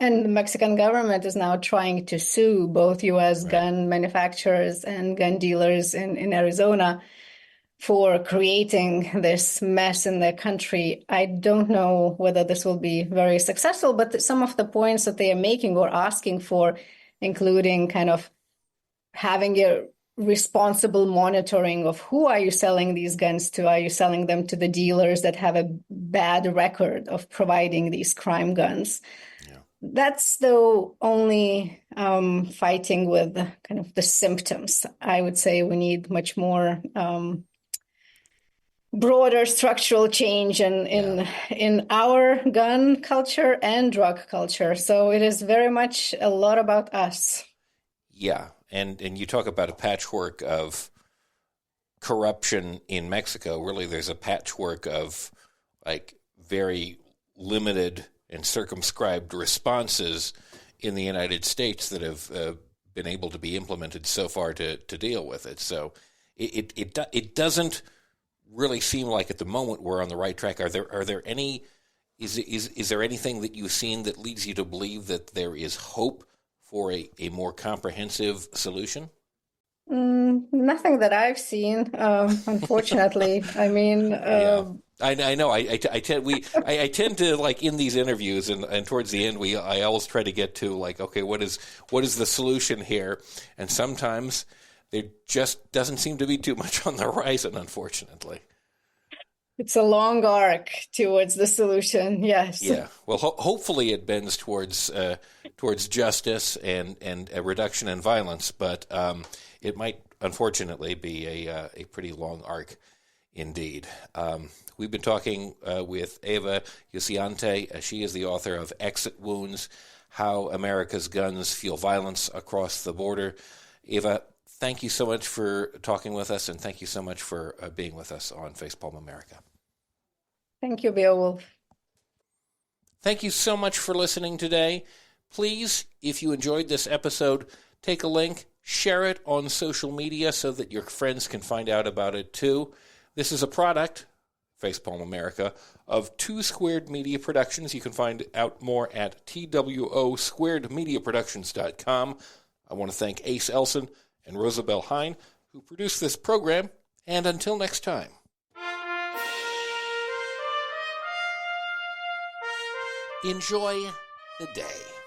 And the Mexican government is now trying to sue both U.S. Right. gun manufacturers and gun dealers in Arizona for creating this mess in their country. I don't know whether this will be very successful, but some of the points that they are making or asking for, including kind of having a responsible monitoring of who are you selling these guns to? Are you selling them to the dealers that have a bad record of providing these crime guns? Yeah. That's though only fighting with kind of the symptoms. I would say we need much more broader structural change Yeah. in our gun culture and drug culture. So it is very much a lot about us. Yeah. And you talk about a patchwork of corruption in Mexico. Really, there's a patchwork of like very limited and circumscribed responses in the United States that have been able to be implemented so far to deal with it. So it doesn't really seem like at the moment we're on the right track. Are there any is there anything that you've seen that leads you to believe that there is hope for a more comprehensive solution? Nothing that I've seen, unfortunately. I mean, Yeah, I know. I tend to like in these interviews and towards the end I always try to get to like, okay, what is the solution here? And sometimes there just doesn't seem to be too much on the horizon, unfortunately. it's a long arc towards the solution. Yes. Yeah. Well, hopefully it bends towards justice and a reduction in violence, but it might unfortunately be a pretty long arc indeed. We've been talking with Ieva Jusionyte. She is the author of Exit Wounds: How America's Guns Fuel Violence Across the Border. Ieva, thank you so much for talking with us, and thank you so much for being with us on Facepalm America. Thank you, Beowulf. Thank you so much for listening today. Please, if you enjoyed this episode, take a link, share it on social media so that your friends can find out about it too. This is a product, Facepalm America, of Two Squared Media Productions. You can find out more at twosquaredmediaproductions.com. I want to thank Ace Elson and Rosabelle Hine, who produced this program, and until next time. Enjoy the day.